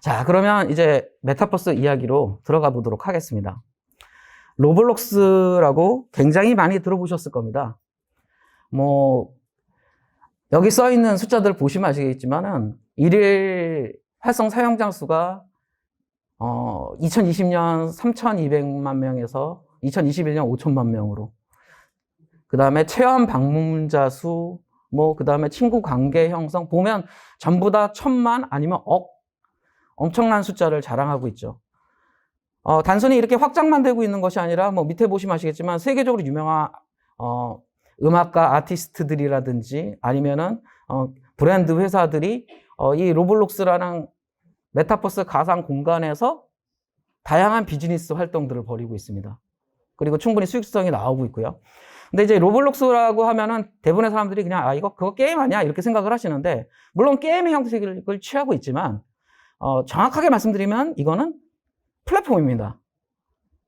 자, 그러면 이제 메타버스 이야기로 들어가 보도록 하겠습니다. 로블록스라고 굉장히 많이 들어보셨을 겁니다. 뭐 여기 써 있는 숫자들 보시면 아시겠지만은 일일 활성 사용자 수가 2020년 3,200만 명에서 2021년 5천만 명으로, 그 다음에 체험 방문자 수, 그 다음에 친구 관계 형성 보면 전부 다 1,000만 아니면 억, 엄청난 숫자를 자랑하고 있죠. 단순히 이렇게 확장만 되고 있는 것이 아니라 밑에 보시면 아시겠지만 세계적으로 유명한 음악가 아티스트들이라든지 아니면은 브랜드 회사들이 이 로블록스라는 메타버스 가상 공간에서 다양한 비즈니스 활동들을 벌이고 있습니다. 그리고 충분히 수익성이 나오고 있고요. 근데 이제 로블록스라고 하면은 대부분의 사람들이 그냥 그거 게임 아니야 이렇게 생각을 하시는데, 물론 게임의 형식을 취하고 있지만 정확하게 말씀드리면 이거는 플랫폼입니다.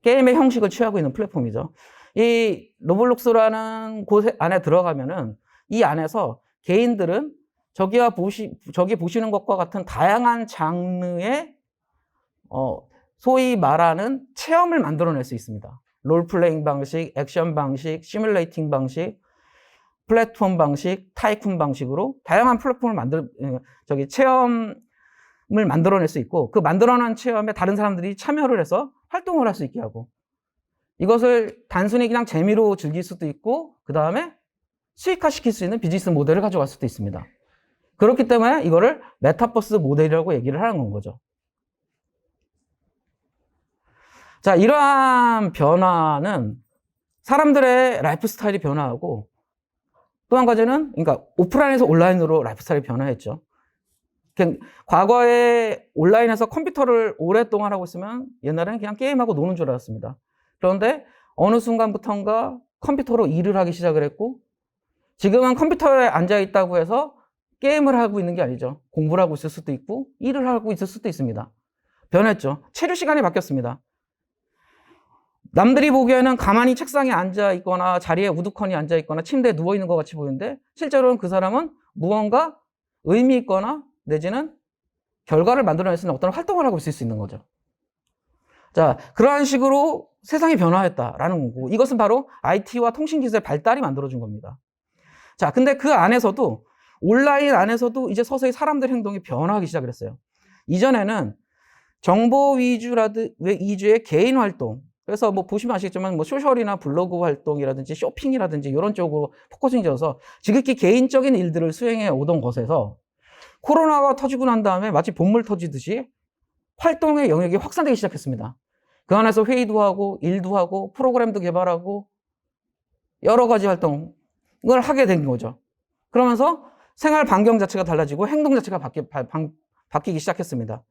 게임의 형식을 취하고 있는 플랫폼이죠. 이 로블록스라는 곳 안에 들어가면은 이 안에서 개인들은 저기 보시는 것과 같은 다양한 장르의 소위 말하는 체험을 만들어낼 수 있습니다. 롤플레잉 방식, 액션 방식, 시뮬레이팅 방식, 플랫폼 방식, 타이쿤 방식으로 다양한 플랫폼을 체험을 만들어낼 수 있고, 그 만들어낸 체험에 다른 사람들이 참여를 해서 활동을 할 수 있게 하고, 이것을 단순히 그냥 재미로 즐길 수도 있고, 그 다음에 수익화시킬 수 있는 비즈니스 모델을 가져갈 수도 있습니다. 그렇기 때문에 이거를 메타버스 모델이라고 얘기를 하는 거죠. 자, 이러한 변화는 사람들의 라이프 스타일이 변화하고, 또 한 가지는 그러니까 오프라인에서 온라인으로 라이프 스타일이 변화했죠. 과거에 온라인에서 컴퓨터를 오랫동안 하고 있으면 옛날에는 그냥 게임하고 노는 줄 알았습니다. 그런데 어느 순간부터인가 컴퓨터로 일을 하기 시작을 했고, 지금은 컴퓨터에 앉아 있다고 해서 게임을 하고 있는 게 아니죠. 공부를 하고 있을 수도 있고 일을 하고 있을 수도 있습니다. 변했죠. 체류 시간이 바뀌었습니다. 남들이 보기에는 가만히 책상에 앉아 있거나 자리에 우두커니 앉아 있거나 침대에 누워 있는 것 같이 보이는데, 실제로는 그 사람은 무언가 의미 있거나 내지는 결과를 만들어낼 수 있는 어떤 활동을 하고 있을 수 있는 거죠. 자, 그러한 식으로 세상이 변화했다라는 거고, 이것은 바로 IT와 통신기술의 발달이 만들어준 겁니다. 자, 근데 그 안에서도 온라인 안에서도 이제 서서히 사람들 행동이 변화하기 시작을 했어요. 이전에는 정보 위주의 개인 활동, 그래서 보시면 아시겠지만 소셜이나 블로그 활동이라든지 쇼핑이라든지 이런 쪽으로 포커싱이 져서 지극히 개인적인 일들을 수행해 오던 것에서 코로나가 터지고 난 다음에 마치 본물 터지듯이 활동의 영역이 확산되기 시작했습니다. 그 안에서 회의도 하고 일도 하고 프로그램도 개발하고 여러 가지 활동을 하게 된 거죠. 그러면서 생활 반경 자체가 달라지고 행동 자체가 바뀌기 시작했습니다.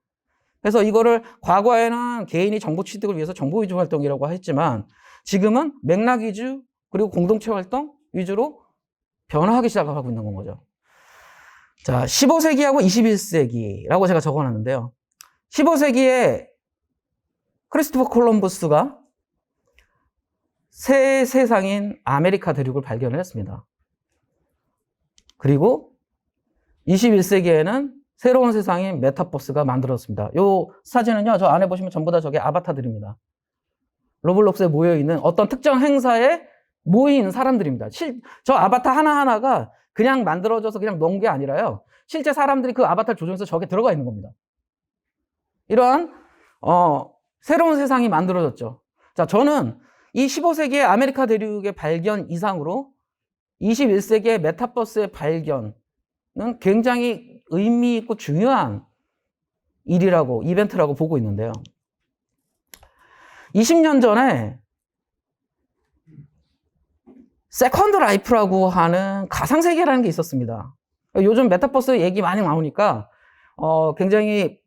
그래서 이거를 과거에는 개인이 정보 취득을 위해서 정보 위주 활동이라고 했지만, 지금은 맥락 위주 그리고 공동체 활동 위주로 변화하기 시작하고 있는 거죠. 자, 15세기하고 21세기라고 제가 적어놨는데요. 15세기에 크리스토퍼 콜럼버스가 새 세상인 아메리카 대륙을 발견을 했습니다. 그리고 21세기에는 새로운 세상인 메타버스가 만들어졌습니다. 이 사진은요, 저 안에 보시면 전부 다 저게 아바타들입니다. 로블록스에 모여있는 어떤 특정 행사에 모인 사람들입니다. 저 아바타 하나하나가 그냥 만들어져서 그냥 놓은 게 아니라요, 실제 사람들이 그 아바타를 조정해서 저게 들어가 있는 겁니다. 이러한 새로운 세상이 만들어졌죠. 자, 저는 이 15세기의 아메리카 대륙의 발견 이상으로 21세기의 메타버스의 발견은 굉장히 의미 있고 중요한 이벤트라고 보고 있는데요. 20년 전에 세컨드 라이프라고 하는 가상세계라는 게 있었습니다. 요즘 메타버스 얘기 많이 나오니까 굉장히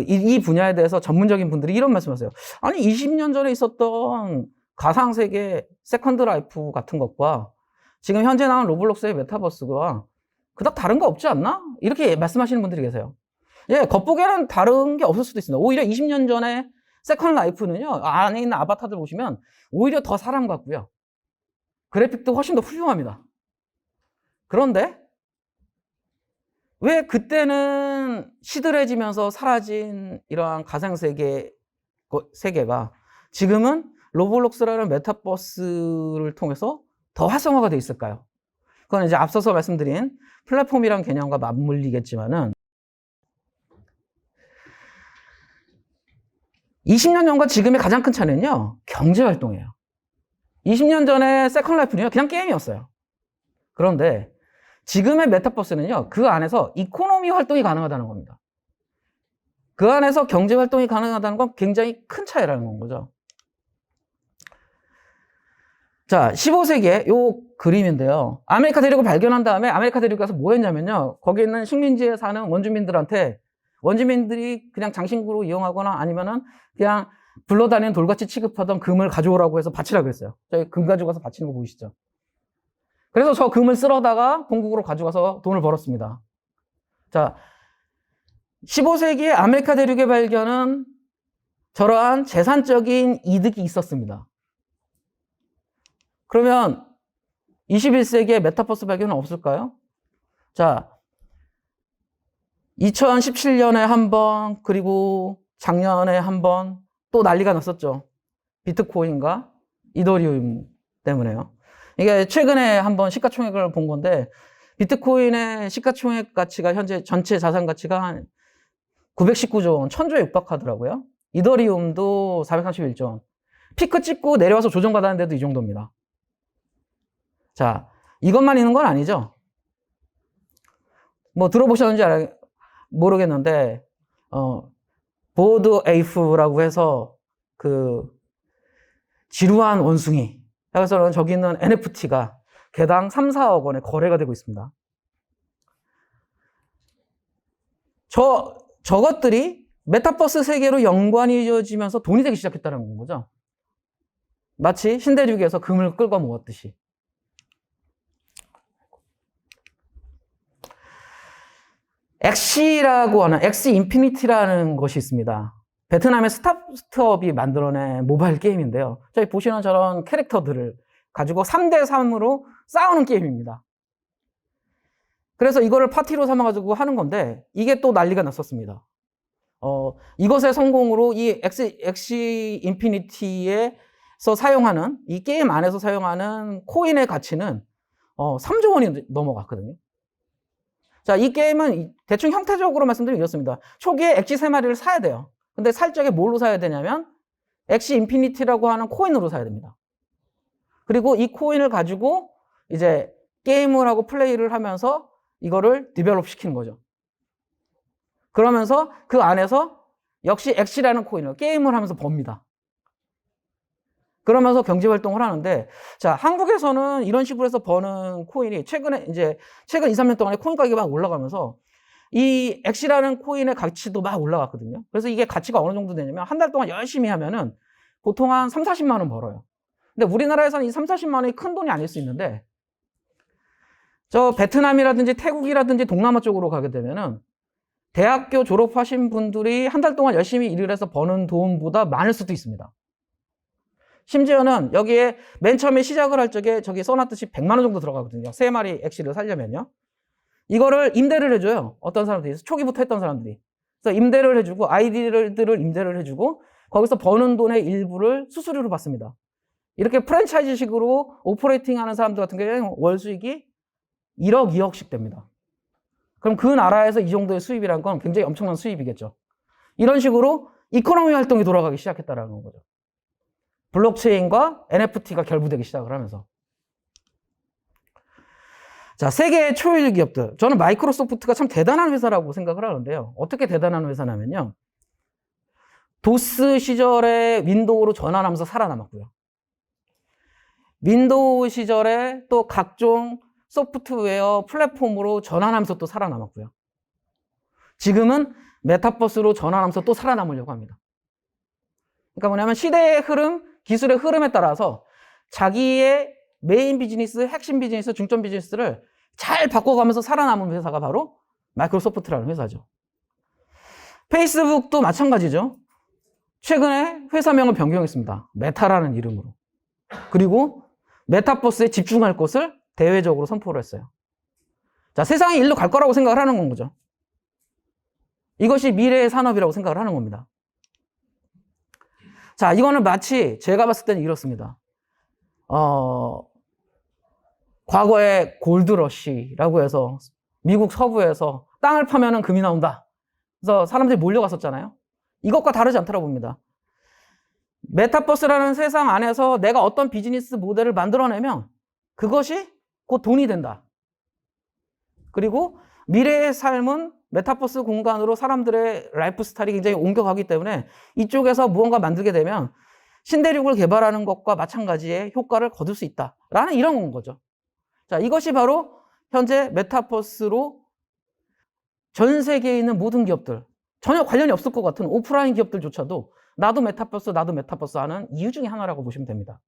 이 분야에 대해서 전문적인 분들이 이런 말씀하세요. 아니, 20년 전에 있었던 가상세계 세컨드 라이프 같은 것과 지금 현재 나온 로블록스의 메타버스가 그닥 다른 거 없지 않나? 이렇게 말씀하시는 분들이 계세요. 예, 겉보기에는 다른 게 없을 수도 있습니다. 오히려 20년 전에 세컨 라이프는요, 안에 있는 아바타들 보시면 오히려 더 사람 같고요. 그래픽도 훨씬 더 훌륭합니다. 그런데 왜 그때는 시들해지면서 사라진 이러한 세계가 지금은 로블록스라는 메타버스를 통해서 더 활성화가 돼 있을까요? 그건 이제 앞서서 말씀드린 플랫폼이란 개념과 맞물리겠지만은 20년 전과 지금의 가장 큰 차이는요, 경제 활동이에요. 20년 전에 세컨 라이프는요, 그냥 게임이었어요. 그런데 지금의 메타버스는요, 그 안에서 이코노미 활동이 가능하다는 겁니다. 그 안에서 경제 활동이 가능하다는 건 굉장히 큰 차이라는 거죠. 자, 15세기에 요 그림인데요. 아메리카 대륙을 발견한 다음에 아메리카 대륙 가서 뭐 했냐면요, 거기 있는 식민지에 사는 원주민들한테 원주민들이 그냥 장신구로 이용하거나 아니면은 그냥 굴러다니는 돌같이 취급하던 금을 가져오라고 해서 바치라고 했어요. 저희 금 가져가서 바치는 거 보이시죠? 그래서 저 금을 쓸어다가 본국으로 가져가서 돈을 벌었습니다. 자, 15세기에 아메리카 대륙의 발견은 저러한 재산적인 이득이 있었습니다. 그러면 21세기에 메타버스 발견은 없을까요? 자, 2017년에 한 번, 그리고 작년에 한 번 또 난리가 났었죠. 비트코인과 이더리움 때문에요. 이게 최근에 한번 시가총액을 본 건데, 비트코인의 시가총액 가치가 현재 전체 자산 가치가 한 919조 원, 1000조에 육박하더라고요. 이더리움도 431조 원. 피크 찍고 내려와서 조정받았는데도 이 정도입니다. 자, 이것만 있는 건 아니죠. 뭐 들어보셨는지 모르겠는데, 보드 에이프라고 해서 그 지루한 원숭이. 그래서 저기 있는 NFT가 개당 3, 4억 원에 거래가 되고 있습니다. 저것들이 메타버스 세계로 연관이 이어지면서 돈이 되기 시작했다는 거죠. 마치 신대륙에서 금을 끌고 모았듯이. 엑시라고 하는 엑시 인피니티라는 것이 있습니다. 베트남의 스타트업이 만들어낸 모바일 게임인데요. 저희 보시는 저런 캐릭터들을 가지고 3대3으로 싸우는 게임입니다. 그래서 이거를 파티로 삼아가지고 하는 건데, 이게 또 난리가 났었습니다. 이것의 성공으로 이 엑시 인피니티에서 사용하는, 이 게임 안에서 사용하는 코인의 가치는 3조 원이 넘어갔거든요. 자, 이 게임은 대충 형태적으로 말씀드리면 이렇습니다. 초기에 엑시 3마리를 사야 돼요. 근데 살 적에 뭘로 사야 되냐면 엑시 인피니티라고 하는 코인으로 사야 됩니다. 그리고 이 코인을 가지고 이제 게임을 하고 플레이를 하면서 이거를 디벨롭 시키는 거죠. 그러면서 그 안에서 역시 엑시라는 코인을 게임을 하면서 법니다. 그러면서 경제 활동을 하는데, 자, 한국에서는 이런 식으로 해서 버는 코인이 최근 2, 3년 동안에 코인 가격이 막 올라가면서 이 엑시라는 코인의 가치도 막 올라갔거든요. 그래서 이게 가치가 어느 정도 되냐면 한 달 동안 열심히 하면은 보통 한 3, 40만 원 벌어요. 근데 우리나라에서는 이 3, 40만 원이 큰 돈이 아닐 수 있는데, 저 베트남이라든지 태국이라든지 동남아 쪽으로 가게 되면은 대학교 졸업하신 분들이 한 달 동안 열심히 일을 해서 버는 돈보다 많을 수도 있습니다. 심지어는 여기에 맨 처음에 시작을 할 적에 저기 써놨듯이 100만 원 정도 들어가거든요. 3마리 엑시를 살려면요. 이거를 임대를 해줘요. 어떤 사람들이. 초기부터 했던 사람들이. 그래서 임대를 해주고, 아이디들을 임대를 해주고, 거기서 버는 돈의 일부를 수수료로 받습니다. 이렇게 프랜차이즈식으로 오퍼레이팅 하는 사람들 같은 경우에는 월 수익이 1억, 2억씩 됩니다. 그럼 그 나라에서 이 정도의 수입이란 건 굉장히 엄청난 수입이겠죠. 이런 식으로 이코노미 활동이 돌아가기 시작했다는 거죠. 블록체인과 NFT가 결부되기 시작을 하면서. 자, 세계의 초일 기업들. 저는 마이크로소프트가 참 대단한 회사라고 생각을 하는데요. 어떻게 대단한 회사냐면요. 도스 시절에 윈도우로 전환하면서 살아남았고요. 윈도우 시절에 또 각종 소프트웨어 플랫폼으로 전환하면서 또 살아남았고요. 지금은 메타버스로 전환하면서 또 살아남으려고 합니다. 그러니까 뭐냐면 시대의 흐름, 기술의 흐름에 따라서 자기의 메인 비즈니스, 핵심 비즈니스, 중점 비즈니스를 잘 바꿔가면서 살아남은 회사가 바로 마이크로소프트라는 회사죠. 페이스북도 마찬가지죠. 최근에 회사명을 변경했습니다. 메타라는 이름으로. 그리고 메타버스에 집중할 것을 대외적으로 선포를 했어요. 자, 세상이 일로 갈 거라고 생각을 하는 건 거죠. 이것이 미래의 산업이라고 생각을 하는 겁니다. 자, 이거는 마치 제가 봤을 때는 이렇습니다. 과거에 골드러시라고 해서 미국 서부에서 땅을 파면은 금이 나온다. 그래서 사람들이 몰려갔었잖아요. 이것과 다르지 않다고 봅니다. 메타버스라는 세상 안에서 내가 어떤 비즈니스 모델을 만들어내면 그것이 곧 돈이 된다. 그리고 미래의 삶은 메타버스 공간으로 사람들의 라이프 스타일이 굉장히 옮겨가기 때문에 이쪽에서 무언가 만들게 되면 신대륙을 개발하는 것과 마찬가지의 효과를 거둘 수 있다라는 이런 거죠. 자, 이것이 바로 현재 메타버스로 전 세계에 있는 모든 기업들, 전혀 관련이 없을 것 같은 오프라인 기업들조차도 나도 메타버스 하는 이유 중에 하나라고 보시면 됩니다.